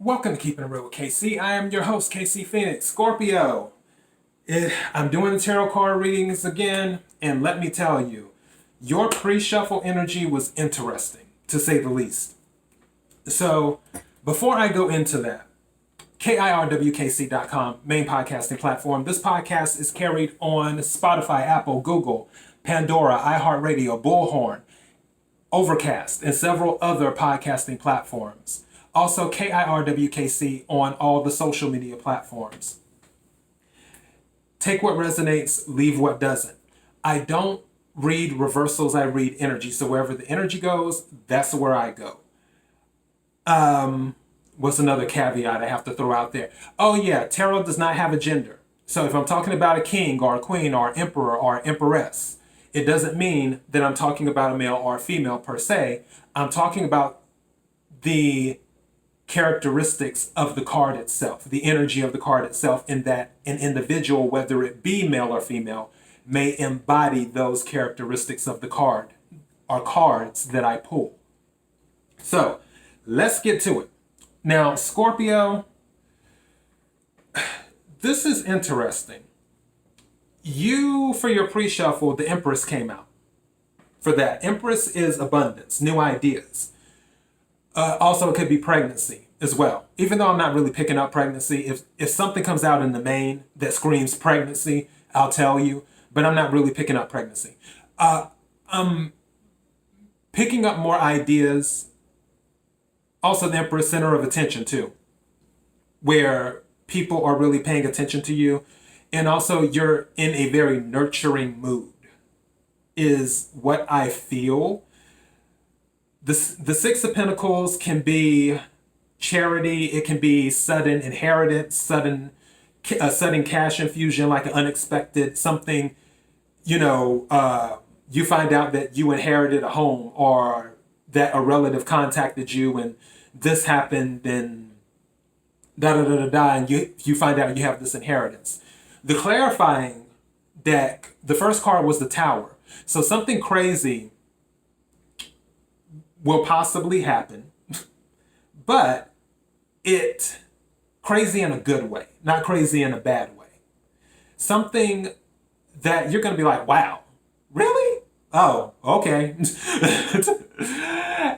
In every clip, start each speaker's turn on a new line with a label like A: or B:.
A: Welcome to Keeping It Real with KC. I am your host, KC Phoenix, Scorpio. I'm doing the tarot card readings again, and let me tell you, your pre-shuffle energy was interesting, to say the least. So, before I go into that, kirwkc.com, main podcasting platform. This podcast is carried on Spotify, Apple, Google, Pandora, iHeartRadio, Bullhorn, Overcast, and several other podcasting platforms. Also, KIRWKC on all the social media platforms. Take what resonates, leave what doesn't. I don't read reversals, I read energy. So wherever the energy goes, that's where I go. What's another caveat I have to throw out there? Oh yeah, tarot does not have a gender. So if I'm talking about a king or a queen or emperor or empress, it doesn't mean that I'm talking about a male or a female per se. I'm talking about the characteristics of the card itself, the energy of the card itself, in that an individual, whether it be male or female, may embody those characteristics of the card or cards that I pull. So let's get to it. Now, Scorpio, this is interesting. You, for your pre-shuffle, the Empress came out. For that, Empress is abundance, new ideas. Also, it could be pregnancy as well. Even though I'm not really picking up pregnancy, if something comes out in the main that screams pregnancy, I'll tell you, but I'm not really picking up pregnancy. I'm picking up more ideas. Also, the Empress, center of attention too, where people are really paying attention to you. And also, you're in a very nurturing mood, is what I feel. The Six of Pentacles can be charity. It can be sudden inheritance, sudden cash infusion, like an unexpected something. You find out that you inherited a home, or that a relative contacted you and this happened, and and you find out you have this inheritance. The clarifying deck, the first card was the Tower. So something crazy will possibly happen, but crazy in a good way, not crazy in a bad way. Something that you're going to be like, wow, really? Oh, okay.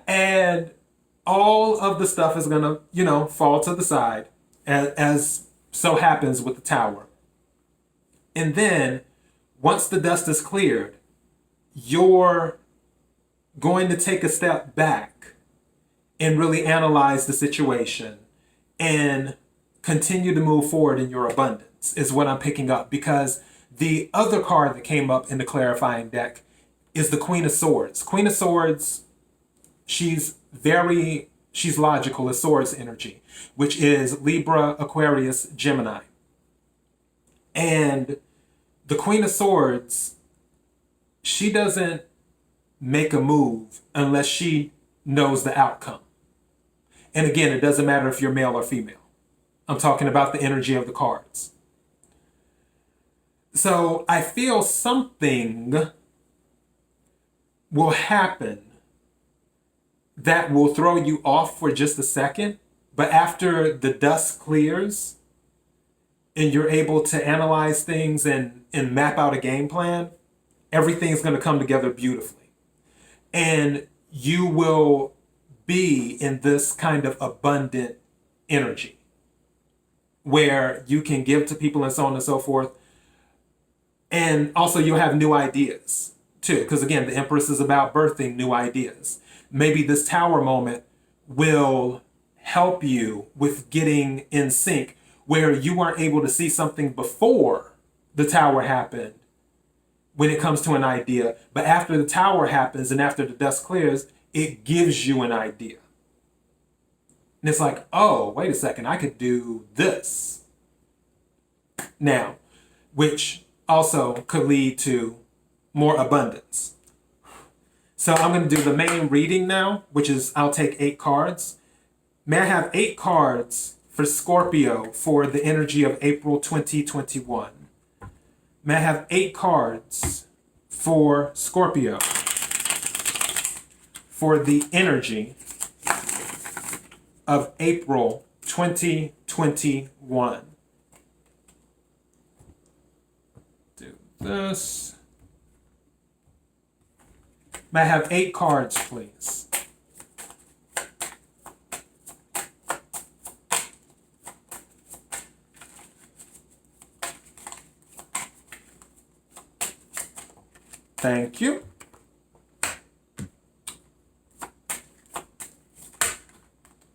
A: And all of the stuff is going to, fall to the side, as so happens with the Tower. And then once the dust is cleared, you're going to take a step back and really analyze the situation and continue to move forward in your abundance, is what I'm picking up. Because the other card that came up in the clarifying deck is the Queen of Swords. Queen of Swords, she's logical as Swords energy, which is Libra, Aquarius, Gemini. And the Queen of Swords, she doesn't make a move unless she knows the outcome. And again, it doesn't matter if you're male or female. I'm talking about the energy of the cards. So I feel something will happen that will throw you off for just a second, but after the dust clears and you're able to analyze things and map out a game plan, everything's going to come together beautifully. And you will be in this kind of abundant energy where you can give to people and so on and so forth. And also you'll have new ideas too, because again, the Empress is about birthing new ideas. Maybe this Tower moment will help you with getting in sync, where you weren't able to see something before the Tower happened when it comes to an idea, but after the Tower happens and after the dust clears, it gives you an idea. And it's like, oh, wait a second, I could do this now, which also could lead to more abundance. So I'm going to do the main reading now, which is I'll take 8 cards. May I have 8 cards for Scorpio for the energy of April 2021? May I have 8 cards for Scorpio for the energy of April 2021. Do this. May I have 8 cards, please? Thank you.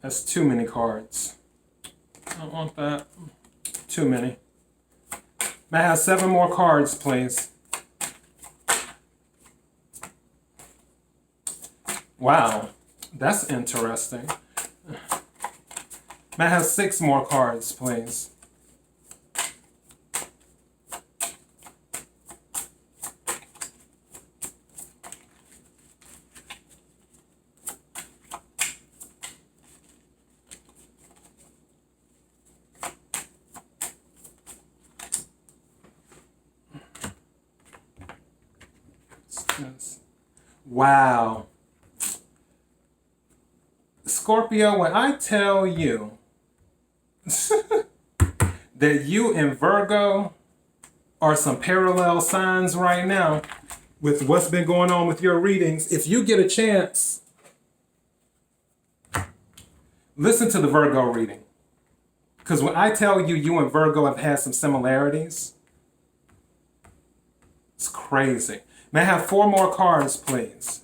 A: That's too many cards. I don't want that. Too many. May I have 7 more cards, please? Wow, that's interesting. May I have 6 more cards, please? Wow. Scorpio, when I tell you that you and Virgo are some parallel signs right now with what's been going on with your readings, if you get a chance, listen to the Virgo reading. Because when I tell you you and Virgo have had some similarities, it's crazy. May I have 4 more cards, please?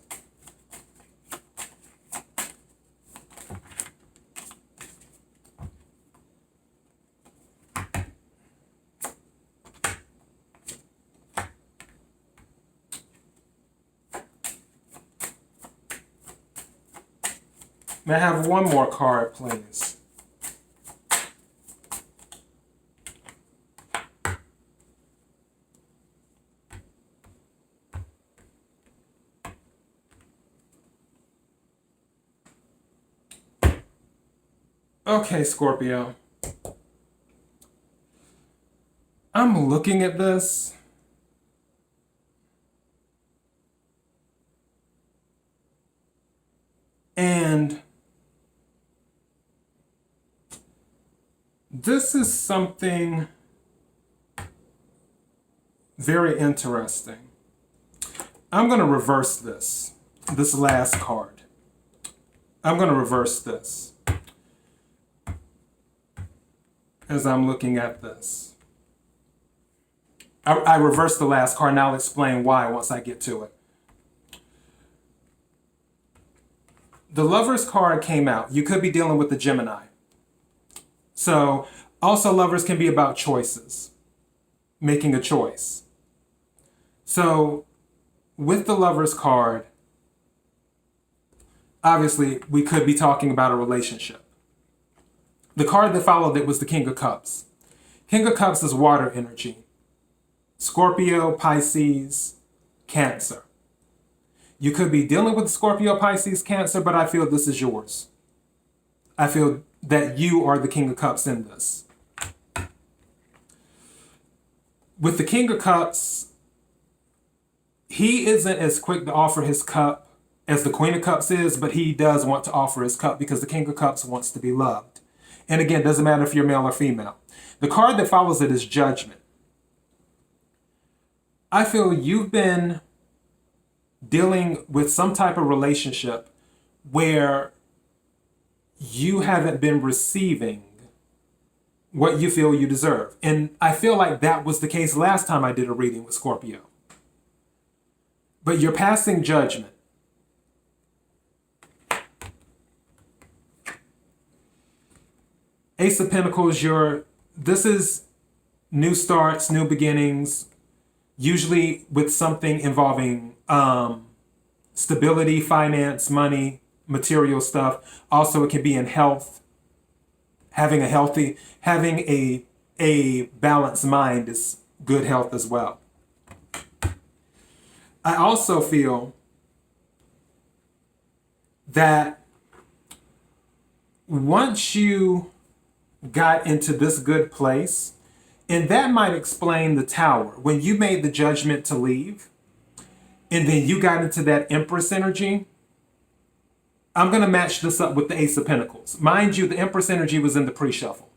A: May I have 1 more card, please? Okay, Scorpio. I'm looking at this. And this is something very interesting. I'm going to reverse this last card. I'm going to reverse this as I'm looking at this. I reversed the last card, and I'll explain why once I get to it. The Lovers card came out. You could be dealing with the Gemini. So, also Lovers can be about choices, making a choice. So, with the Lovers card, obviously, we could be talking about a relationship. The card that followed it was the King of Cups. King of Cups is water energy. Scorpio, Pisces, Cancer. You could be dealing with Scorpio, Pisces, Cancer, but I feel this is yours. I feel that you are the King of Cups in this. With the King of Cups, he isn't as quick to offer his cup as the Queen of Cups is, but he does want to offer his cup because the King of Cups wants to be loved. And again, it doesn't matter if you're male or female. The card that follows it is Judgment. I feel you've been dealing with some type of relationship where you haven't been receiving what you feel you deserve. And I feel like that was the case last time I did a reading with Scorpio. But you're passing judgment. Ace of Pentacles, this is new starts, new beginnings, usually with something involving stability, finance, money, material stuff. Also, it can be in health. Having a balanced mind is good health as well. I also feel that once you got into this good place, and that might explain the Tower. When you made the judgment to leave, and then you got into that Empress energy, I'm going to match this up with the Ace of Pentacles. Mind you, the Empress Energy was in the pre-shuffle,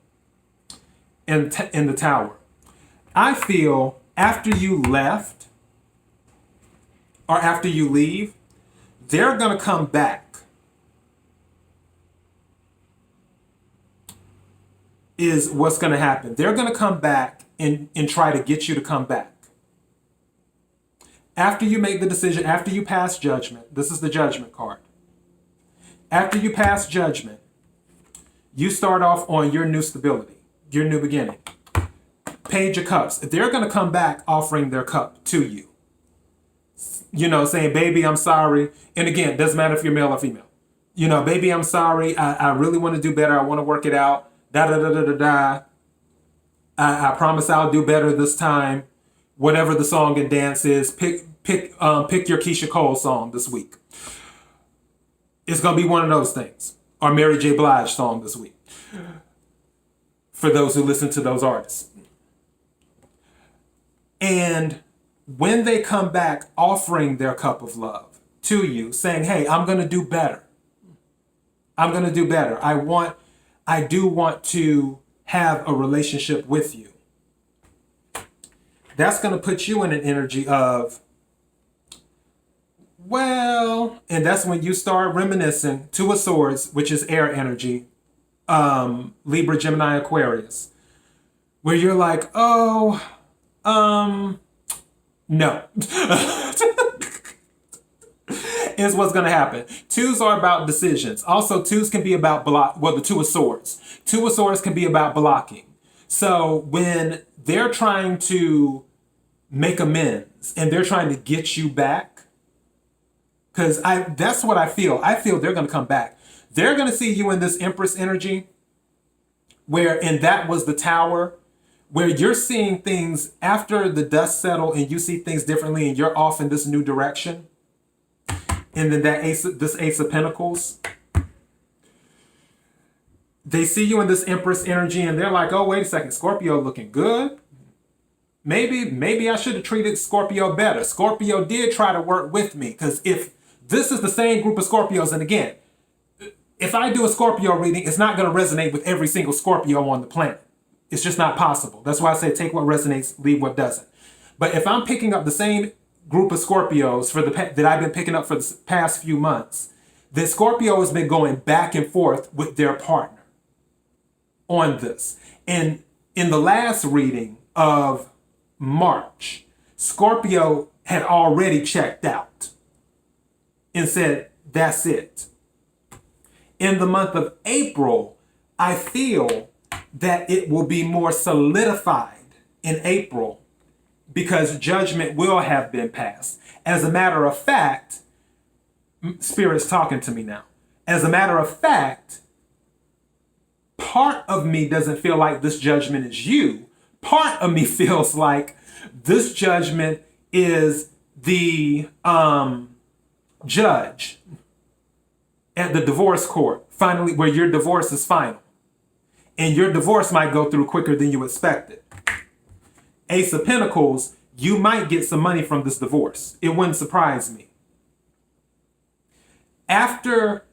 A: in the Tower. I feel after you left, or after you leave, they're going to come back. Is what's going to happen. They're going to come back and try to get you to come back. After you make the decision, after you pass judgment, this is the Judgment card. After you pass judgment, you start off on your new stability, your new beginning. Page of Cups. They're going to come back offering their cup to you. You know, saying, baby, I'm sorry. And again, it doesn't matter if you're male or female. You know, baby, I'm sorry. I really want to do better. I want to work it out. Da da da da da da. I promise I'll do better this time. Whatever the song and dance is, pick your Keisha Cole song this week. It's gonna be one of those things. Or Mary J. Blige song this week. For those who listen to those artists. And when they come back offering their cup of love to you, saying, hey, I'm gonna do better. I'm gonna do better. I do want to have a relationship with you. That's going to put you in an energy of, well, and that's when you start reminiscing. Two of Swords, which is air energy, Libra, Gemini, Aquarius, where you're like, oh, no. Is what's going to happen. Twos are about decisions. Also, twos can be about the Two of Swords. Two of Swords can be about blocking. So when they're trying to make amends and they're trying to get you back, because that's what I feel. I feel they're going to come back. They're going to see you in this Empress energy, and that was the Tower, where you're seeing things after the dust settle and you see things differently and you're off in this new direction. And then this Ace of Pentacles, they see you in this Empress energy and they're like, oh, wait a second, Scorpio looking good. Maybe I should have treated Scorpio better. Scorpio did try to work with me, because if this is the same group of Scorpios, and again, if I do a Scorpio reading, it's not going to resonate with every single Scorpio on the planet. It's just not possible. That's why I say take what resonates, leave what doesn't. But if I'm picking up the same group of Scorpios that I've been picking up for the past few months, then Scorpio has been going back and forth with their partner on this. And in the last reading of March, Scorpio had already checked out and said, that's it. In the month of April, I feel that it will be more solidified in April, because judgment will have been passed. As a matter of fact, Spirit's talking to me now. As a matter of fact, part of me doesn't feel like this judgment is you. Part of me feels like this judgment is the judge at the divorce court, finally, where your divorce is final. And your divorce might go through quicker than you expected. Ace of Pentacles, you might get some money from this divorce. It wouldn't surprise me. After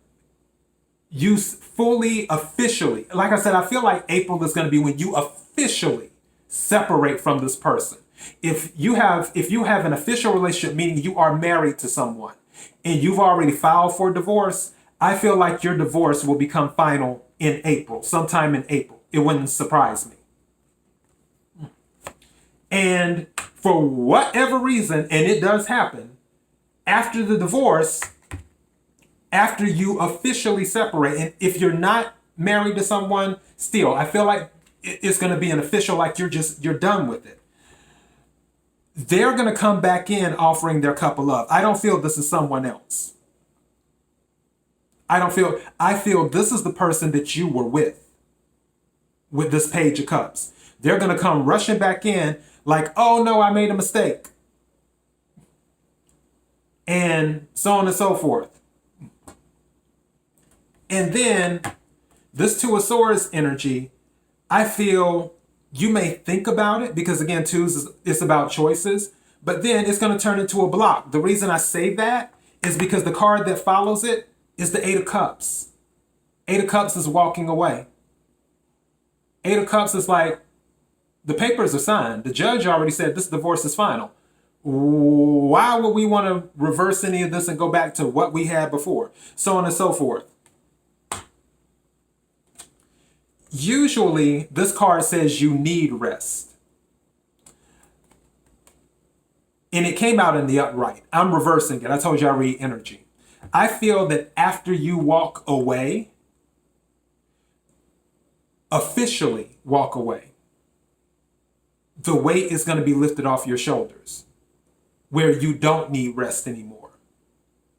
A: you fully, officially, like I said, I feel like April is going to be when you officially separate from this person. If you have an official relationship, meaning you are married to someone and you've already filed for divorce, I feel like your divorce will become final in April, sometime in April. It wouldn't surprise me. And for whatever reason, and it does happen, after the divorce, after you officially separate, and if you're not married to someone, still, I feel like it's going to be an official, like you're done with it. They're going to come back in offering their cup of love. I don't feel this is someone else. I feel this is the person that you were with this Page of Cups. They're going to come rushing back in like, oh no, I made a mistake. And so on and so forth. And then this Two of Swords energy, I feel you may think about it, because again, twos it's about choices, but then it's going to turn into a block. The reason I say that is because the card that follows it is the Eight of Cups. Eight of Cups is walking away. Eight of Cups is like, the papers are signed. The judge already said this divorce is final. Why would we want to reverse any of this and go back to what we had before? So on and so forth. Usually, this card says you need rest. And it came out in the upright. I'm reversing it. I told you I read energy. I feel that after you walk away, officially walk away, the weight is going to be lifted off your shoulders, where you don't need rest anymore.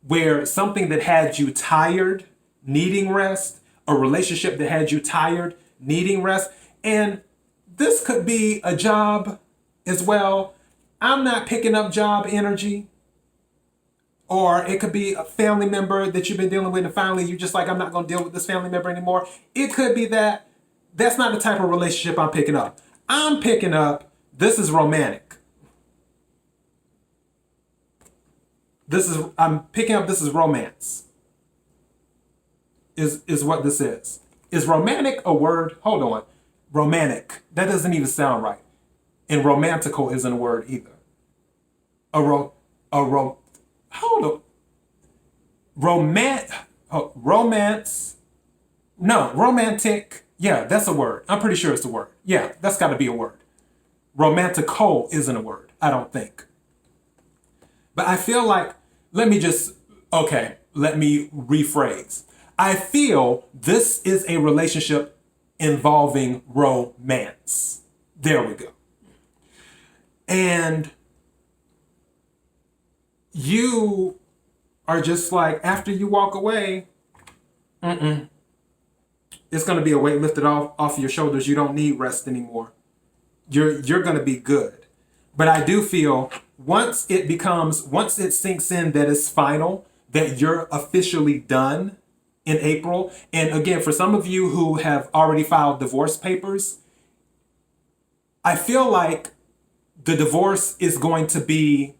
A: Where something that had you tired, needing rest, a relationship that had you tired, needing rest, and this could be a job as well. I'm not picking up job energy. Or it could be a family member that you've been dealing with and finally you're just like, I'm not going to deal with this family member anymore. It could be that. That's not the type of relationship I'm picking up. I'm picking up, this is romantic. I'm picking up, this is romance. Is what this is. Is romantic a word? Hold on. Romantic. That doesn't even sound right. And romantical isn't a word either. Hold on. Romance. No, romantic. Yeah, that's a word. I'm pretty sure it's a word. Yeah, that's got to be a word. Romantical isn't a word, I don't think. But I feel like, let me rephrase. I feel this is a relationship involving romance. There we go. And you are just like, after you walk away, it's going to be a weight lifted off your shoulders. You don't need rest anymore. You're going to be good. But I do feel once it sinks in that it's final, that you're officially done in April. And again, for some of you who have already filed divorce papers, I feel like the divorce is going to be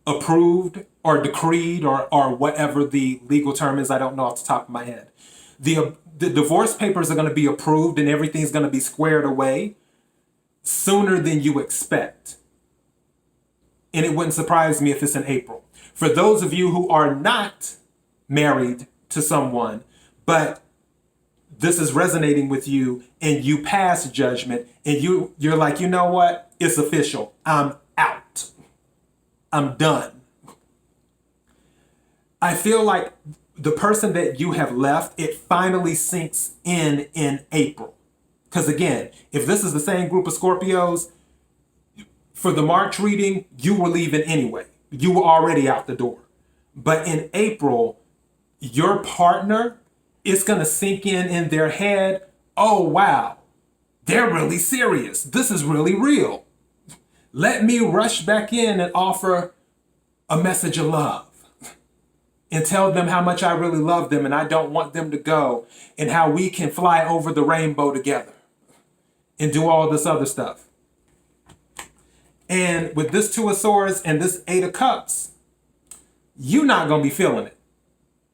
A: approved or decreed or whatever the legal term is. I don't know off the top of my head. The divorce papers are going to be approved and everything's going to be squared away sooner than you expect. And it wouldn't surprise me if it's in April. For those of you who are not married to someone, but this is resonating with you and you pass judgment and you're like, you know what? It's official. I'm out. I'm done. I feel like the person that you have left, it finally sinks in April. Because again, if this is the same group of Scorpios, for the March reading, you were leaving anyway. You were already out the door. But in April, your partner, it's going to sink in their head, oh, wow, they're really serious. This is really real. Let me rush back in and offer a message of love and tell them how much I really love them and I don't want them to go and how we can fly over the rainbow together and do all this other stuff. And with this Two of Swords and this Eight of Cups, you're not going to be feeling it.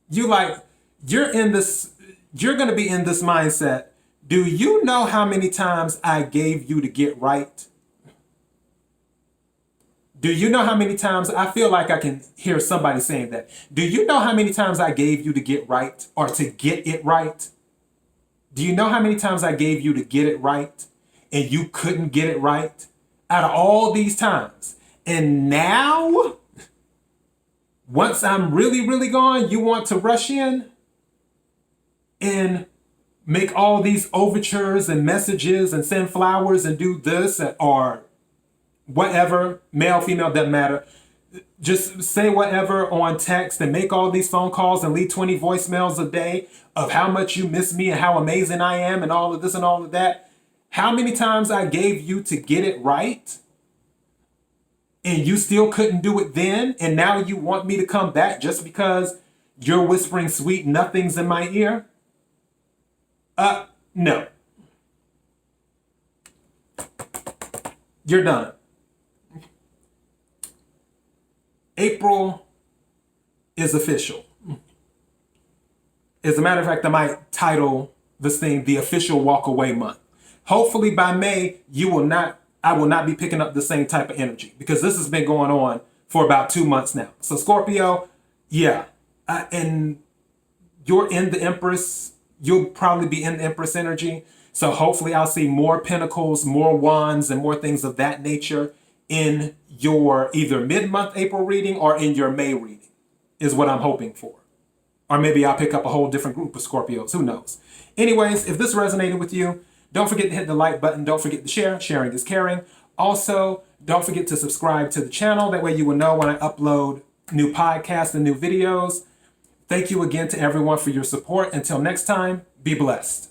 A: You're going to be in this mindset. Do you know how many times I gave you to get right? Do you know how many times, I feel like I can hear somebody saying that. Do you know how many times I gave you to get right or to get it right? Do you know how many times I gave you to get it right and you couldn't get it right out of all these times? And now, once I'm really, really gone, you want to rush in and make all these overtures and messages and send flowers and do this or whatever, male, female, doesn't matter. Just say whatever on text and make all these phone calls and leave 20 voicemails a day of how much you miss me and how amazing I am and all of this and all of that. How many times I gave you to get it right and you still couldn't do it then, and now you want me to come back just because you're whispering sweet nothings in my ear? No. You're done. April is official. As a matter of fact, I might title this thing the official walk away month. Hopefully by May, I will not be picking up the same type of energy, because this has been going on for about 2 months now. So Scorpio, yeah. And you're in the Empress, you'll probably be in the Empress energy. So hopefully I'll see more Pentacles, more Wands, and more things of that nature in your either mid-month April reading or in your May reading, is what I'm hoping for. Or maybe I'll pick up a whole different group of Scorpios, who knows. Anyways, if this resonated with you, don't forget to hit the like button. Don't forget to share. Sharing is caring. Also, don't forget to subscribe to the channel. That way you will know when I upload new podcasts and new videos. Thank you again to everyone for your support. Until next time, be blessed.